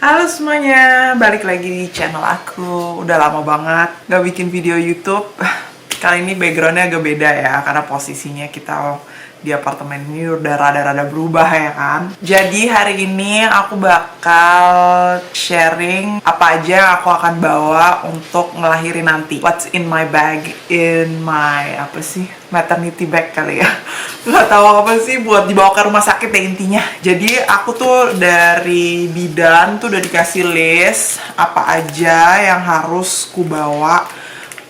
Halo semuanya, balik lagi di channel aku. Udah lama banget gak bikin video YouTube. Kali ini backgroundnya agak beda ya, karena posisinya kita di apartemen ini udah rada-rada berubah ya kan. Jadi hari ini aku bakal sharing apa aja yang aku akan bawa untuk ngelahirin nanti. What's in my bag, in my maternity bag kali ya. Nggak tahu apa sih buat dibawa ke rumah sakit ya intinya. Jadi aku tuh dari bidan tuh udah dikasih list apa aja yang harus ku bawa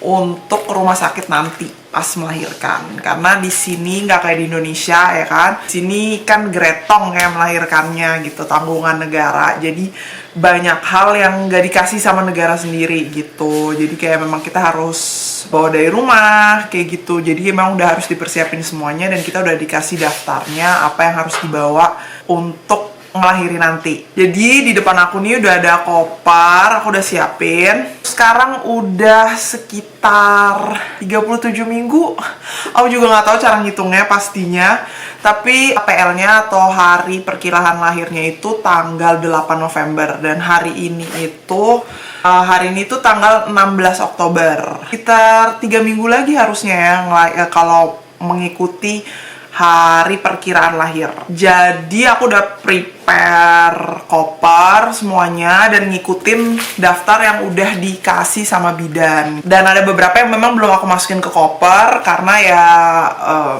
untuk rumah sakit nanti pas melahirkan. Karena di sini nggak kayak di Indonesia ya kan. Di sini kan gretong ya melahirkannya gitu, tanggungan negara. Jadi banyak hal yang nggak dikasih sama negara sendiri gitu. Jadi kayak memang kita harus bawa dari rumah kayak gitu. Jadi emang udah harus dipersiapin semuanya dan kita udah dikasih daftarnya apa yang harus dibawa untuk ngelahirin nanti. Jadi di depan aku nih udah ada koper, aku udah siapin. Sekarang udah sekitar 37 minggu. Aku juga nggak tahu cara ngitungnya pastinya. Tapi APL-nya atau hari perkiraan lahirnya itu tanggal 8 November dan hari ini itu tanggal 16 Oktober. Sekitar 3 minggu lagi harusnya ya kalau mengikuti hari perkiraan lahir. Jadi aku udah prepare koper semuanya dan ngikutin daftar yang udah dikasih sama bidan. Dan ada beberapa yang memang belum aku masukin ke koper karena ya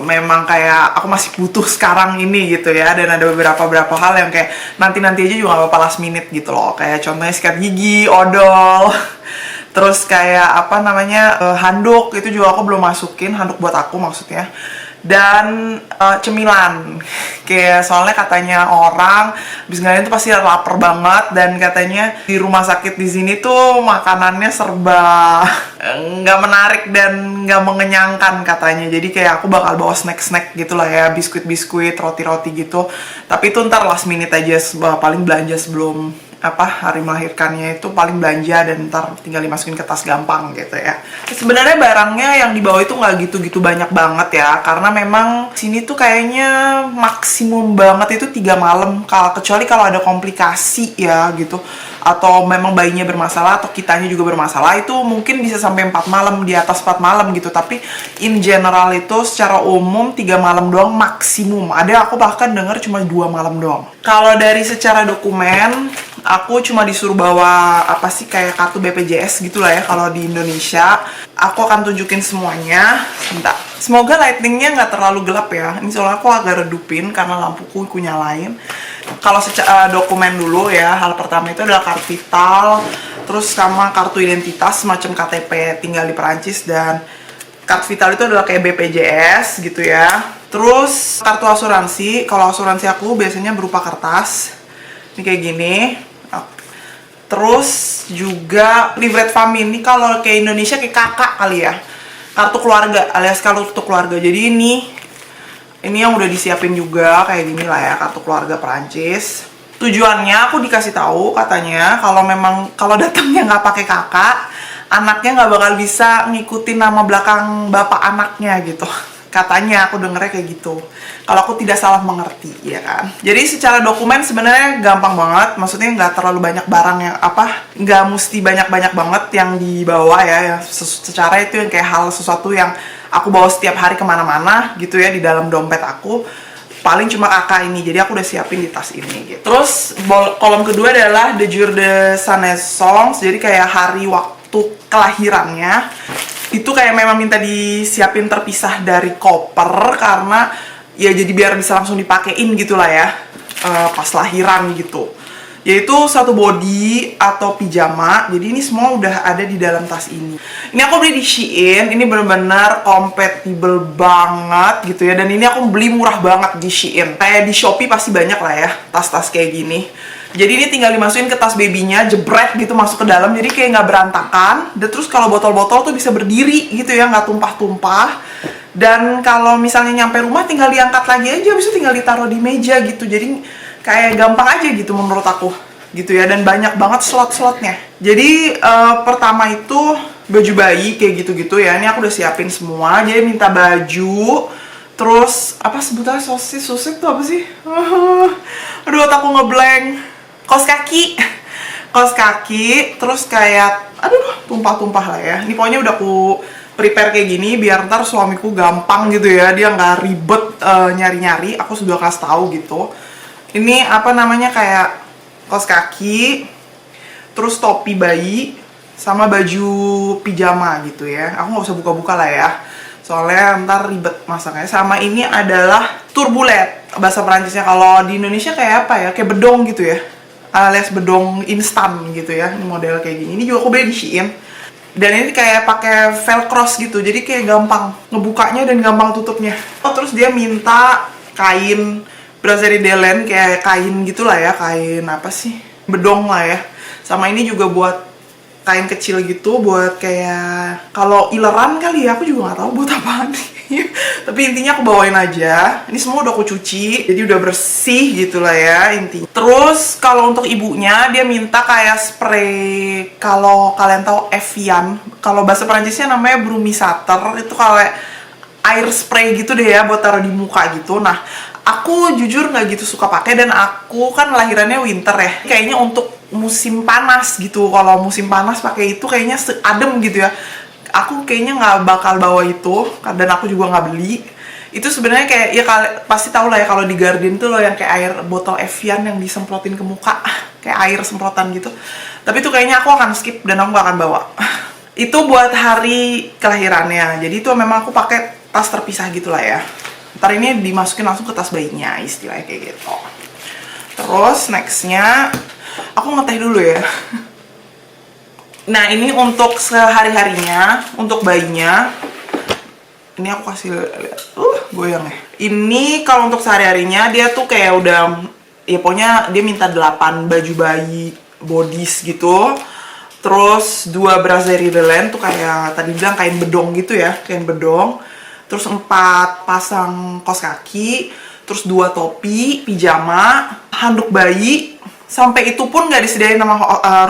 memang kayak aku masih butuh sekarang ini gitu ya. Dan ada beberapa hal yang kayak nanti aja juga gak apa-apa last minute gitu loh. Kayak contohnya sikat gigi, odol. Terus kayak handuk itu juga aku belum masukin, handuk buat aku maksudnya. Dan cemilan kayak soalnya katanya orang habis ngelahirin tuh pasti lapar banget dan katanya di rumah sakit di sini tuh makanannya serba nggak menarik dan nggak mengenyangkan katanya. Jadi kayak aku bakal bawa snack gitu lah ya, biskuit roti gitu, tapi itu ntar last minute aja, paling belanja sebelum hari melahirkannya itu paling belanja dan ntar tinggal dimasukin ke tas gampang gitu ya. Sebenarnya barangnya yang dibawa itu nggak gitu banyak banget ya, karena memang sini tuh kayaknya maksimum banget itu 3 malam, kecuali kalau ada komplikasi ya gitu, atau memang bayinya bermasalah atau kitanya juga bermasalah, itu mungkin bisa sampai 4 malam, di atas 4 malam gitu. Tapi in general itu secara umum 3 malam doang maksimum. Ada aku bahkan dengar cuma 2 malam doang. Kalau dari secara dokumen, aku cuma disuruh bawa kayak kartu BPJS gitu lah ya kalau di Indonesia. Aku akan tunjukin semuanya. Bentar. Semoga lightingnya nggak terlalu gelap ya. Ini soalnya aku agak redupin karena lampuku aku nyalain. Kalau secara dokumen dulu ya, hal pertama itu adalah kartu vital, terus sama kartu identitas semacam KTP tinggal di Perancis, dan kartu vital itu adalah kayak BPJS gitu ya. Terus kartu asuransi, kalau asuransi aku biasanya berupa kertas. Ini kayak gini. Terus juga livret famili, ini kalau kayak Indonesia kayak kakak kali ya. Kartu keluarga alias kartu keluarga. Jadi ini yang udah disiapin juga kayak gini lah ya, kartu keluarga Perancis. Tujuannya aku dikasih tahu katanya kalau datangnya nggak pakai kakak, anaknya nggak bakal bisa ngikutin nama belakang bapak anaknya gitu. Katanya aku dengernya kayak gitu. Kalau aku tidak salah mengerti ya kan. Jadi secara dokumen sebenarnya gampang banget. Maksudnya nggak terlalu banyak barang yang nggak mesti banyak banget yang dibawa ya. Secara itu yang kayak sesuatu yang aku bawa setiap hari kemana-mana gitu ya di dalam dompet aku. Paling cuma kakak ini, jadi aku udah siapin di tas ini gitu. Terus kolom kedua adalah the jour de sa naissance, jadi kayak hari waktu kelahirannya. Itu kayak memang minta disiapin terpisah dari koper karena ya jadi biar bisa langsung dipakein gitu lah ya pas lahiran gitu. Yaitu satu body atau pijama. Jadi ini semua udah ada di dalam tas ini. Ini aku beli di Shein, ini bener-bener compatible banget gitu ya. Dan ini aku beli murah banget di Shein. Kayak di Shopee pasti banyak lah ya tas-tas kayak gini. Jadi ini tinggal dimasukin ke tas babynya, jebret gitu masuk ke dalam, jadi kayak nggak berantakan. Dan terus kalau botol-botol tuh bisa berdiri gitu ya, nggak tumpah-tumpah. Dan kalau misalnya nyampe rumah tinggal diangkat lagi aja, habis itu tinggal ditaruh di meja gitu. Jadi kayak gampang aja gitu menurut aku gitu ya. Dan banyak banget slot-slotnya. Jadi pertama itu baju bayi kayak gitu-gitu ya. Ini aku udah siapin semua. Jadi minta baju, terus sebutannya sosis tuh apa sih? Aduh, otakku ngeblank. Kaos kaki kaos kaki, terus kayak aduh tumpah-tumpah lah ya. Ini pokoknya udah aku prepare kayak gini biar ntar suamiku gampang gitu ya, dia nggak ribet nyari-nyari. Aku sudah kasih tahu gitu. Ini apa namanya, kayak kaos kaki, terus topi bayi, sama baju pijama gitu ya. Aku nggak usah buka-buka lah ya, soalnya ntar ribet masaknya. Sama ini adalah turbulet, bahasa Perancisnya. Kalau di Indonesia kayak apa ya, kayak bedong gitu ya, alias bedong instan gitu ya. Ini model kayak gini. Ini juga aku beli di Shein. Dan ini kayak pakai velcro gitu, jadi kayak gampang ngebukanya dan gampang tutupnya. Oh, terus dia minta kain Brasserie de Laine, kayak kain gitulah ya, kain apa sih, bedong lah ya. Sama ini juga buat kain kecil gitu, buat kayak kalau ileran kali ya, aku juga nggak tahu buat apaan. Tapi intinya aku bawain aja. Ini semua udah aku cuci, jadi udah bersih gitulah ya intinya. Terus kalau untuk ibunya, dia minta kayak spray, kalau kalian tahu Evian, kalau bahasa Perancisnya namanya Brumisateur, itu kayak air spray gitu deh ya, buat taruh di muka gitu. Nah, aku jujur nggak gitu suka pakai, dan aku kan lahirannya winter ya, kayaknya untuk musim panas gitu. Kalau musim panas pakai itu kayaknya adem gitu ya. Aku kayaknya nggak bakal bawa itu, dan aku juga nggak beli. Itu sebenarnya kayak ya pasti tahu lah ya, kalau di Guardian tuh loh yang kayak air botol Evian yang disemprotin ke muka, kayak air semprotan gitu. Tapi itu kayaknya aku akan skip dan aku nggak akan bawa. Itu buat hari kelahirannya. Jadi itu memang aku pakai tas terpisah gitu lah ya. Ntar ini dimasukin langsung ke tas bayinya, istilahnya kayak gitu. Terus nextnya aku ngeteh dulu ya. Nah, ini untuk sehari-harinya, untuk bayinya. Ini aku kasih lihat. Goyang ya. Ini kalau untuk sehari-harinya dia tuh kayak udah, ya pokoknya dia minta 8 baju bayi bodies gitu. Terus 2 Brasserie de Laine tuh kayak tadi bilang kain bedong gitu ya, kain bedong. Terus 4 pasang kaos kaki, terus 2 topi, pijama, handuk bayi. Sampai itu pun nggak disediain sama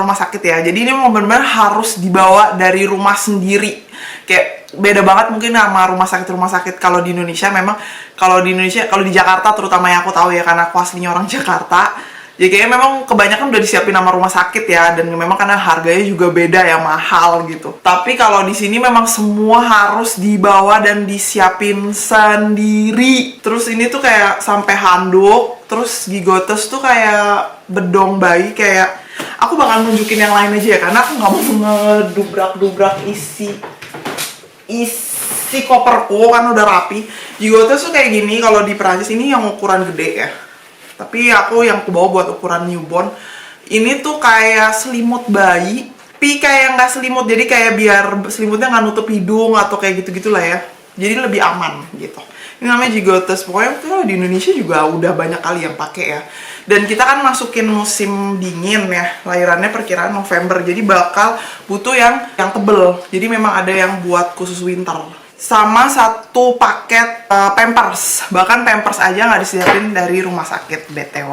rumah sakit ya. Jadi ini memang benar-benar harus dibawa dari rumah sendiri. Kayak beda banget mungkin sama rumah sakit kalau di Indonesia. Memang kalau di Indonesia, kalau di Jakarta terutama yang aku tahu ya, karena aku aslinya orang Jakarta, ya kayaknya memang kebanyakan udah disiapin sama rumah sakit ya, dan memang karena harganya juga beda ya, mahal gitu. Tapi kalau di sini memang semua harus dibawa dan disiapin sendiri. Terus ini tuh kayak sampai handuk, terus gigotes tuh kayak bedong bayi. Kayak aku bakal nunjukin yang lain aja ya, karena aku nggak mau ngedubrak-dubrak isi koperku kan udah rapi. Gigotes tuh kayak gini. Kalau di Perancis ini yang ukuran gede ya, tapi aku yang aku bawa buat ukuran newborn. Ini tuh kayak selimut bayi, tapi kayak nggak selimut, jadi kayak biar selimutnya nggak nutup hidung atau kayak gitu-gitu lah ya. Jadi lebih aman gitu. Ini namanya gigotes. Pokoknya tuh di Indonesia juga udah banyak kali yang pakai ya. Dan kita kan masukin musim dingin ya, lahirannya perkiraan November, jadi bakal butuh yang tebel. Jadi memang ada yang buat khusus winter. Sama 1 paket Pampers. Bahkan Pampers aja nggak disediain dari rumah sakit, BTW.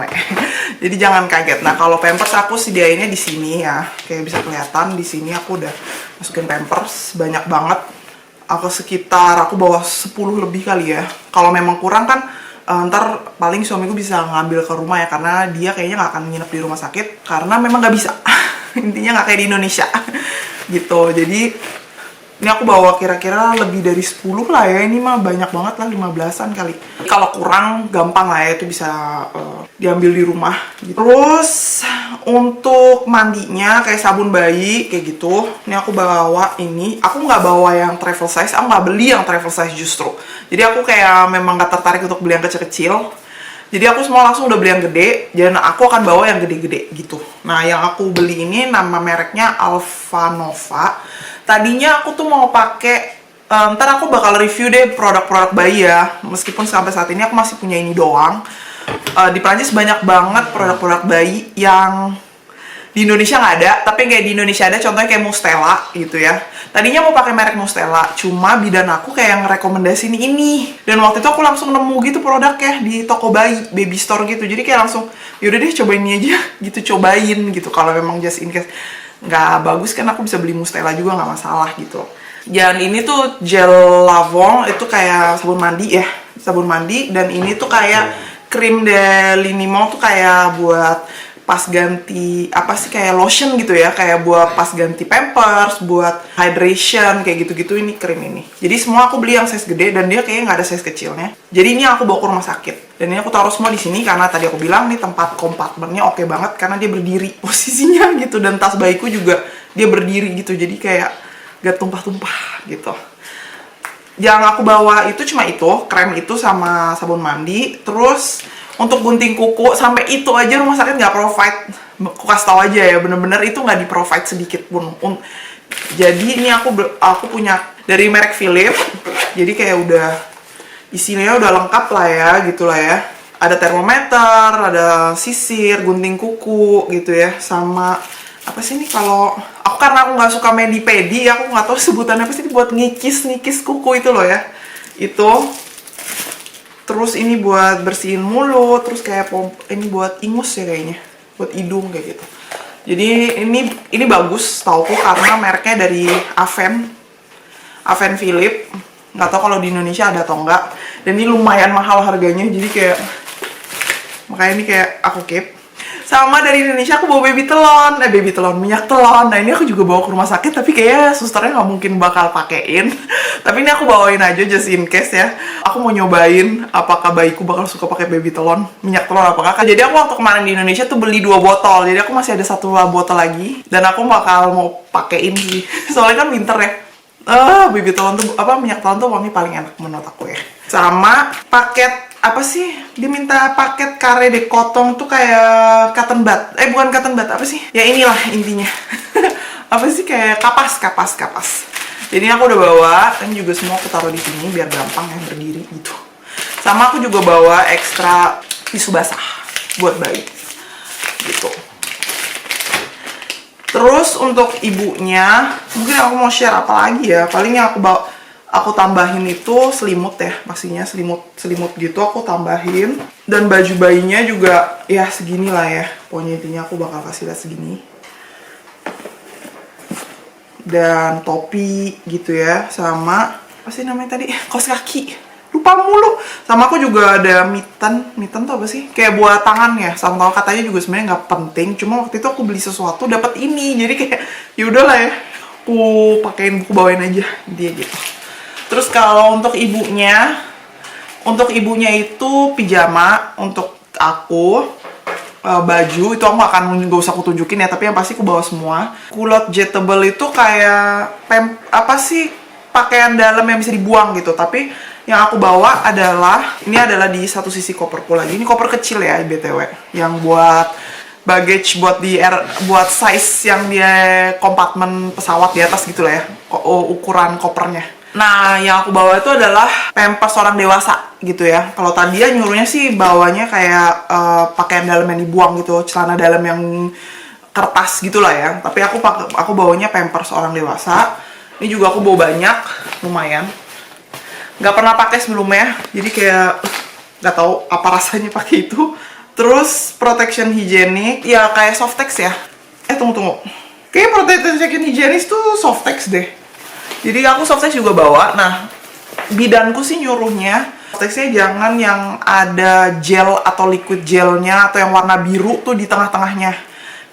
Jadi jangan kaget. Nah, kalau Pampers aku sediainnya di sini ya. Kayak bisa kelihatan di sini aku udah masukin Pampers banyak banget. Aku bawa 10 lebih kali ya. Kalau memang kurang kan ntar paling suamiku bisa ngambil ke rumah ya, karena dia kayaknya nggak akan nginep di rumah sakit karena memang nggak bisa. Intinya nggak kayak di Indonesia gitu. Jadi ini aku bawa kira-kira lebih dari 10 lah ya. Ini mah banyak banget lah, 15-an kali. Kalau kurang gampang lah ya, itu bisa diambil di rumah gitu. Terus untuk mandinya kayak sabun bayi kayak gitu. Ini aku bawa ini. Aku nggak bawa yang travel size. Aku nggak beli yang travel size justru. Jadi aku kayak memang nggak tertarik untuk beli yang kecil-kecil. Jadi aku semua langsung udah beli yang gede. Dan aku akan bawa yang gede-gede gitu. Nah, yang aku beli ini nama mereknya Alpha Nova. Tadinya aku tuh mau pakai, ntar aku bakal review deh produk-produk bayi ya. Meskipun sampai saat ini aku masih punya ini doang. Di Prancis banyak banget produk-produk bayi yang di Indonesia nggak ada, tapi kayak di Indonesia ada. Contohnya kayak Mustela gitu ya. Tadinya mau pakai merek Mustela, cuma bidan aku kayak ngerekomendasiin ini. Dan waktu itu aku langsung nemu gitu produknya di toko bayi, baby store gitu. Jadi kayak langsung, yaudah deh cobain ini aja gitu, cobain gitu. Kalau memang just in case nggak bagus kan aku bisa beli Mustela juga, nggak masalah gitu. Dan ini tuh gel lavon, itu kayak sabun mandi ya, sabun mandi. Dan ini tuh kayak krim de liniment tuh kayak buat pas ganti apa sih kayak lotion gitu ya, kayak buat pas ganti pampers, buat hydration kayak gitu-gitu. Ini krim ini. Jadi semua aku beli yang size gede dan dia kayaknya nggak ada size kecilnya. Jadi ini aku bawa ke rumah sakit. Dan ini aku taruh semua di sini karena tadi aku bilang nih tempat kompartemennya oke banget karena dia berdiri posisinya gitu, dan tas bayiku juga dia berdiri gitu. Jadi kayak gak tumpah-tumpah gitu. Yang aku bawa itu cuma itu, krem itu sama sabun mandi. Terus untuk gunting kuku, sampai itu aja rumah sakit nggak provide. Aku kasih tau aja ya, bener-bener itu nggak di provide sedikit pun. Jadi ini aku punya dari merek Philips. Jadi kayak udah isinya udah lengkap lah ya, gitu lah ya. Ada termometer, ada sisir, gunting kuku gitu ya, sama apa sih ini kalau aku karena aku nggak suka medi-pedi, aku nggak tahu sebutannya apa sih, buat ngikis kuku itu loh ya. Itu. Terus ini buat bersihin mulut, terus kayak ini buat ingus ya kayaknya, buat hidung kayak gitu. Jadi ini bagus tauku karena mereknya dari Aven Philips. Nggak tahu kalau di Indonesia ada atau enggak. Dan ini lumayan mahal harganya, jadi kayak makanya ini kayak aku keep. Sama dari Indonesia aku bawa baby telon, minyak telon. Nah ini aku juga bawa ke rumah sakit, tapi kayaknya susternya nggak mungkin bakal pakein. Tapi ini aku bawain aja just in case ya. Aku mau nyobain apakah bayiku bakal suka pakai baby telon, minyak telon apakah. Jadi aku waktu kemarin di Indonesia tuh beli 2 botol. Jadi aku masih ada 1 botol lagi. Dan aku bakal mau pakein sih. Soalnya kan winter ya. Baby telon tuh minyak telon tuh wangi paling enak menurut aku ya. Sama paket apa sih, dia minta paket kare de kotong tuh kayak cotton bud, bukan cotton bud, apa sih ya, inilah intinya. Apa sih, kayak kapas. Jadi aku udah bawa, ini juga semua aku taruh di sini biar gampang ya berdiri gitu. Sama aku juga bawa ekstra tisu basah buat bayi gitu. Terus untuk ibunya mungkin aku mau share apa lagi ya, paling yang aku tambahin itu selimut ya, pastinya selimut gitu aku tambahin. Dan baju bayinya juga ya segini lah ya, pokoknya intinya aku bakal kasih lihat segini. Dan topi gitu ya, sama apa sih namanya tadi, kaos kaki, lupa mulu. Sama aku juga ada mitten tuh apa sih, kayak buat tangan ya, sama katanya juga sebenarnya nggak penting, cuma waktu itu aku beli sesuatu dapat ini, jadi kayak yaudah lah ya, aku pakein, buku bawain aja dia gitu. Terus kalau untuk ibunya itu pijama. Untuk aku baju itu aku nggak usah aku tunjukin ya, tapi yang pasti aku bawa semua. Culot jetable itu kayak pakaian dalam yang bisa dibuang gitu. Tapi yang aku bawa adalah di satu sisi koperku lagi. Ini koper kecil ya BTW, yang buat baggage, buat size yang dia kompartemen pesawat di atas gitu lah ya, ukuran kopernya. Nah, yang aku bawa itu adalah pampers orang dewasa gitu ya. Kalau tadi ya nyuruhnya sih bawanya kayak pakaian dalam yang dibuang gitu, celana dalam yang kertas gitulah ya. Tapi aku bawanya pampers orang dewasa. Ini juga aku bawa banyak, lumayan. Nggak pernah pakai sebelumnya, jadi kayak nggak tahu apa rasanya pakai itu. Terus protection hygienik, ya kayak Softex ya. Tunggu. Kayaknya protection hygienis tuh Softex deh. Jadi aku Softex juga bawa. Nah, bidanku sih nyuruhnya Softexnya jangan yang ada gel atau liquid gelnya atau yang warna biru tuh di tengah-tengahnya,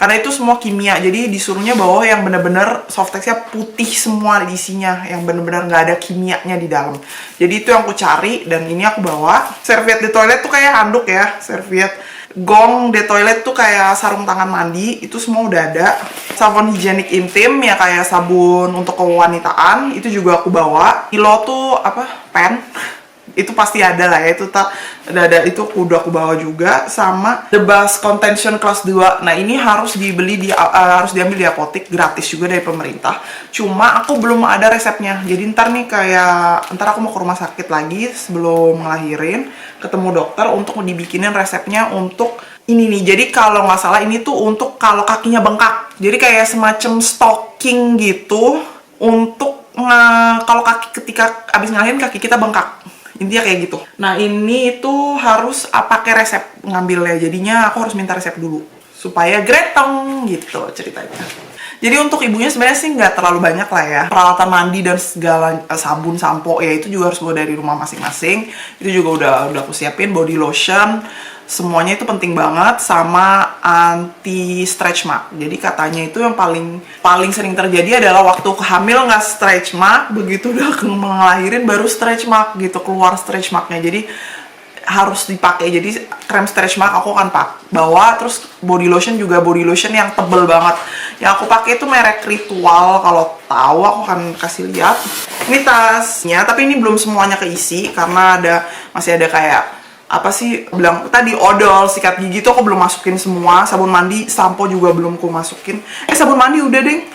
karena itu semua kimia. Jadi disuruhnya bawa yang bener-bener Softexnya putih semua isinya, yang bener-bener nggak ada kimianya di dalam. Jadi itu yang aku cari, dan ini aku bawa. Serviette di toilet tuh kayak handuk ya, serviette. Gong de toilet tuh kayak sarung tangan mandi, itu semua udah ada. Sabun higienik intim ya kayak sabun untuk kewanitaan, itu juga aku bawa. Kilo tuh pen, itu pasti ada lah ya, itu itu udah aku bawa juga. Sama The Bath Contention kelas 2. Nah ini harus diambil di apotek, gratis juga dari pemerintah. Cuma aku belum ada resepnya, jadi ntar aku mau ke rumah sakit lagi sebelum ngelahirin, ketemu dokter untuk dibikinin resepnya untuk ini nih. Jadi kalau nggak salah ini tuh untuk kalau kakinya bengkak, jadi kayak semacam stocking gitu untuk kalau ketika abis ngelahirin kaki kita bengkak, intinya kayak gitu. Nah ini itu harus pakai resep ngambilnya, jadinya aku harus minta resep dulu supaya gretong gitu ceritanya. Jadi untuk ibunya sebenarnya sih nggak terlalu banyak lah ya, peralatan mandi dan segala sabun, sampo ya itu juga harus bawa dari rumah masing-masing. Itu juga udah aku siapin, body lotion, semuanya itu penting banget. Sama anti stretch mark. Jadi katanya itu yang paling sering terjadi adalah waktu hamil nggak stretch mark, begitu udah ngelahirin baru stretch mark gitu, keluar stretch marknya. Jadi harus dipakai. Jadi krem stretch mark aku akan bawa, terus body lotion juga body lotion yang tebel banget. Yang aku pakai itu merek Ritual, kalau tahu aku akan kasih lihat. Ini tasnya, tapi ini belum semuanya keisi karena masih ada kayak apa sih bilang tadi, odol, sikat gigi tuh aku belum masukin semua, sabun mandi, sampo juga belum aku masukin. Sabun mandi udah deh,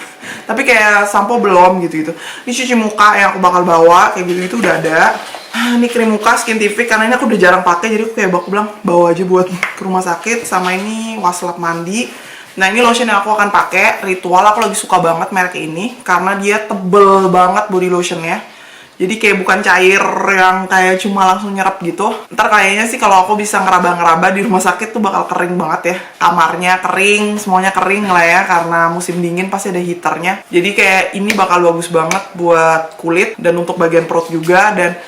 tapi kayak sampo belum gitu. Ini cuci muka yang aku bakal bawa kayak gitu udah ada. Ini krim muka Skintific, karena ini aku udah jarang pakai, jadi aku kayak bilang bawa aja buat ke rumah sakit. Sama ini wastafel mandi. Nah, ini lotion yang aku akan pakai Ritual. Aku lagi suka banget merek ini karena dia tebel banget body lotionnya. Jadi kayak bukan cair yang kayak cuma langsung nyerap gitu. Ntar kayaknya sih kalau aku bisa ngeraba-ngeraba di rumah sakit tuh bakal kering banget ya. Kamarnya kering, semuanya kering lah ya, karena musim dingin pasti ada heaternya. Jadi kayak ini bakal bagus banget buat kulit dan untuk bagian perut juga, dan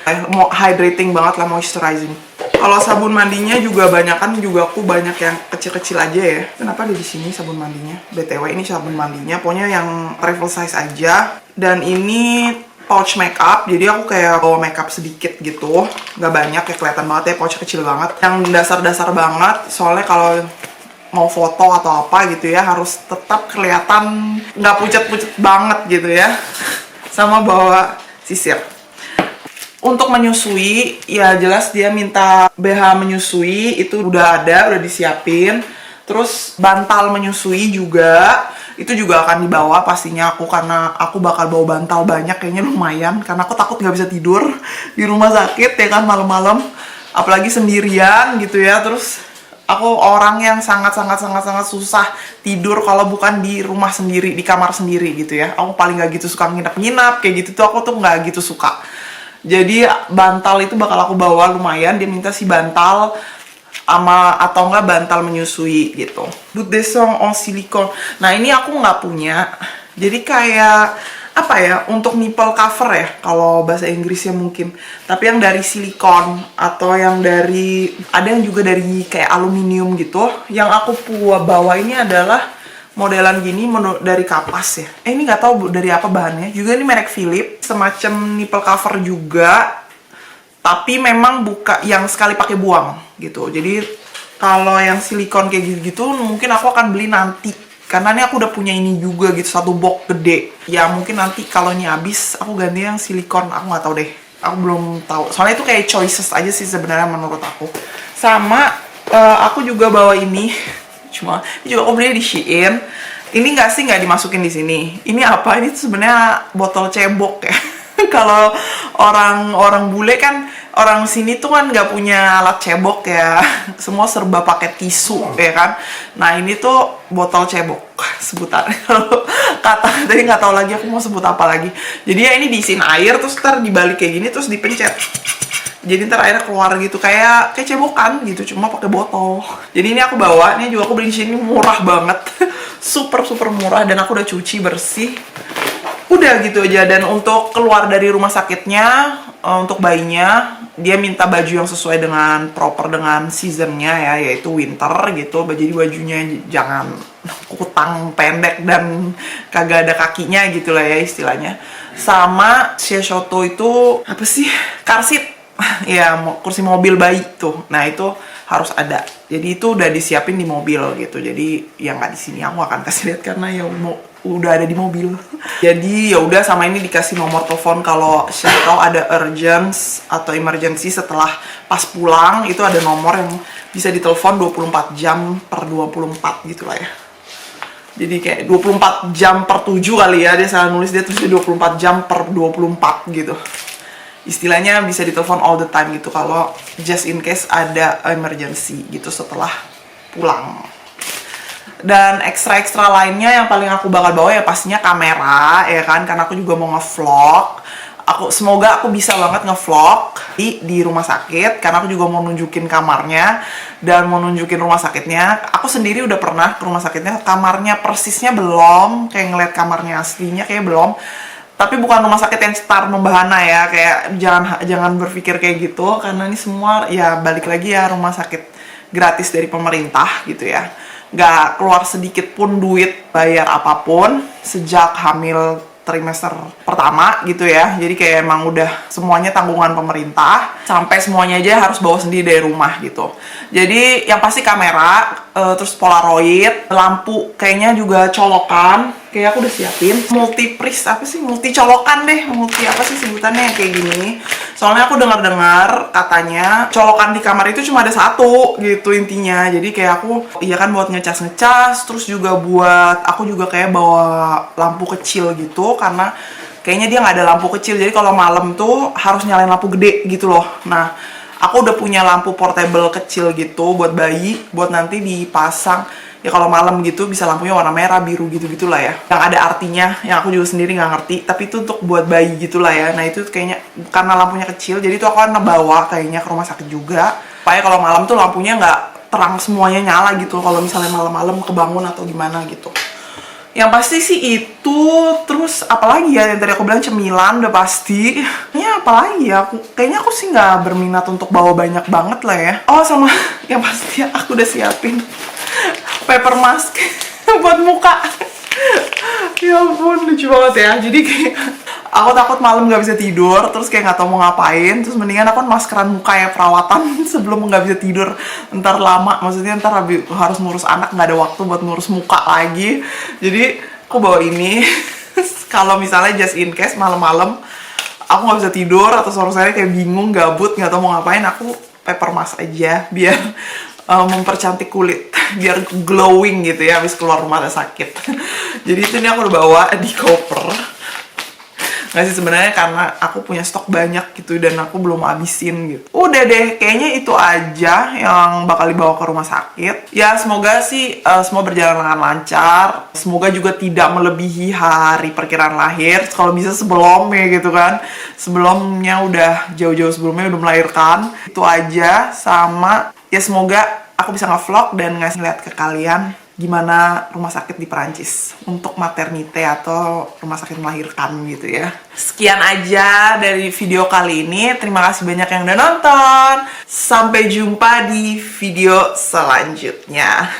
hydrating banget lah, moisturizing. Kalau sabun mandinya juga aku banyak yang kecil-kecil aja ya. Kenapa ada di sini sabun mandinya? BTW ini sabun mandinya, pokoknya yang travel size aja. Dan ini pouch makeup, jadi aku kayak bawa makeup sedikit gitu, nggak banyak ya, kelihatan banget ya pouch kecil banget, yang dasar-dasar banget, soalnya kalau mau foto atau apa gitu ya harus tetap kelihatan nggak pucat-pucat banget gitu ya. Sama bawa sisir. Untuk menyusui, ya jelas dia minta BH menyusui, itu udah disiapin. Terus bantal menyusui juga, itu juga akan dibawa pastinya aku, karena aku bakal bawa bantal banyak, kayaknya lumayan, karena aku takut nggak bisa tidur di rumah sakit ya kan malam-malam, apalagi sendirian gitu ya. Terus aku orang yang sangat susah tidur kalau bukan di rumah sendiri, di kamar sendiri gitu ya. Aku paling nggak gitu suka nginep-nginep kayak gitu tuh, aku tuh nggak gitu suka. Jadi bantal itu bakal aku bawa lumayan, dia minta si bantal atau enggak bantal menyusui gitu. Bout de sang en silicone. Nah, ini aku nggak punya. Jadi kayak apa ya, untuk nipple cover ya kalau bahasa Inggrisnya mungkin. Tapi yang dari silikon atau yang ada yang juga dari kayak aluminium gitu. Yang aku bawa ini adalah modelan gini dari kapas ya. Ini nggak tahu dari apa bahannya. Juga ini merek Philips, semacam nipple cover juga. Tapi memang buka yang sekali pakai buang gitu. Jadi kalau yang silikon kayak gitu mungkin aku akan beli nanti. Karena ini aku udah punya ini juga gitu, satu box gede. Ya mungkin nanti kalau ini habis aku ganti yang silikon, aku nggak tahu deh. Aku belum tahu. Soalnya itu kayak choices aja sih sebenarnya menurut aku. Sama aku juga bawa ini. Ini juga aku beli di Shein. Ini nggak dimasukin di sini. Ini apa? Ini tuh sebenarnya botol cebok ya. Kalau orang bule kan, orang sini tuh kan nggak punya alat cebok ya, semua serba pakai tisu ya kan. Nah, ini tuh botol cebok sebutan. Kalau kata tadi nggak tahu lagi aku mau sebut apa lagi. Jadi ya ini diisiin air, terus ntar dibalik kayak gini, terus dipencet. Jadi ntar airnya keluar gitu, kayak cebokan gitu, cuma pakai botol. Jadi ini aku bawa, ini juga aku beli di sini, murah banget, super murah, dan aku udah cuci bersih. Udah gitu aja. Dan untuk keluar dari rumah sakitnya, untuk bayinya, dia minta baju yang sesuai dengan proper dengan seasonnya ya, yaitu winter gitu. Jadi bajunya jangan kutang pendek dan kagak ada kakinya gitu lah ya istilahnya. Sama Shishoto itu apa sih? Car seat. Ya, kursi mobil bayi tuh. Nah, itu harus ada. Jadi itu udah disiapin di mobil gitu. Jadi yang nggak di sini aku akan kasih lihat karena ya udah ada di mobil. Jadi ya udah, sama ini dikasih nomor telepon kalau siapa tahu ada urgence atau emergency setelah pas pulang, itu ada nomor yang bisa ditelepon 24 jam per 24 gitu lah ya. Jadi kayak 24 jam per 7 kali ya, dia salah nulis, dia tulisnya 24 jam per 24 gitu. Istilahnya bisa ditelepon all the time gitu kalau just in case ada emergency gitu setelah pulang. Dan ekstra lainnya yang paling aku bakal bawa ya pastinya kamera ya kan, karena aku juga mau nge-vlog. Semoga aku bisa banget nge-vlog di rumah sakit, karena aku juga mau nunjukin kamarnya dan mau nunjukin rumah sakitnya. Aku sendiri udah pernah ke rumah sakitnya, kamarnya persisnya belum, kayak ngeliat kamarnya aslinya kayak belum. Tapi bukan rumah sakit yang star membahana ya, kayak jangan berpikir kayak gitu, karena ini semua ya balik lagi ya rumah sakit gratis dari pemerintah gitu ya. nggak keluar sedikit pun duit bayar apapun sejak hamil trimester pertama gitu ya. Jadi kayak emang udah semuanya tanggungan pemerintah, sampai semuanya aja harus bawa sendiri dari rumah gitu. Jadi yang pasti kamera, terus polaroid, lampu kayaknya juga colokan. Kayak aku udah siapin multi prism, apa sih, multi colokan deh, multi apa sih sebutannya, kayak gini. Soalnya aku dengar-dengar katanya colokan di kamar itu cuma ada satu gitu intinya. Jadi kayak aku, iya kan, buat ngecas-ngecas, terus juga buat aku juga kayak bawa lampu kecil gitu, karena kayaknya dia nggak ada lampu kecil. Jadi kalau malam tuh harus nyalain lampu gede gitu loh. Nah, aku udah punya lampu portable kecil gitu buat bayi, buat nanti dipasang. Ya kalau malam gitu bisa lampunya warna merah, biru gitu-gitu lah ya. Yang ada artinya, yang aku juga sendiri nggak ngerti. Tapi itu untuk buat bayi gitu lah ya. Nah itu kayaknya karena lampunya kecil, jadi itu aku akan ngebawa kayaknya ke rumah sakit juga. Supaya kalau malam tuh lampunya nggak terang semuanya nyala gitu. Kalau misalnya malam-malam kebangun atau gimana gitu. Yang pasti sih itu, terus apalagi ya yang tadi aku bilang cemilan udah pasti. Ya apalagi ya, kayaknya aku sih nggak berminat untuk bawa banyak banget lah ya. Oh sama yang pasti aku udah siapin paper mask buat muka. Ya ampun, lucu banget ya. Jadi kayak aku takut malam nggak bisa tidur, terus kayak nggak tahu mau ngapain, terus mendingan aku maskeran muka ya, perawatan sebelum nggak bisa tidur ntar lama. Maksudnya ntar harus ngurus anak, nggak ada waktu buat ngurus muka lagi. Jadi aku bawa ini kalau misalnya just in case malam-malam aku nggak bisa tidur atau sore-sore kayak bingung, gabut, nggak tahu mau ngapain, aku paper mask aja biar mempercantik kulit, biar glowing gitu ya habis keluar rumah sakit. Jadi itu nih aku udah bawa di koper. Nggak sih sebenarnya, karena aku punya stok banyak gitu dan aku belum habisin gitu. Udah deh, kayaknya itu aja yang bakal dibawa ke rumah sakit. Ya semoga sih semua berjalan dengan lancar. Semoga juga tidak melebihi hari perkiraan lahir. Kalau bisa sebelumnya gitu kan. Sebelumnya udah jauh-jauh sebelumnya udah melahirkan. Itu aja, sama ya semoga aku bisa nge-vlog dan ngasih lihat ke kalian gimana rumah sakit di Perancis untuk maternite atau rumah sakit melahirkan gitu ya. Sekian aja dari video kali ini. Terima kasih banyak yang udah nonton. Sampai jumpa di video selanjutnya.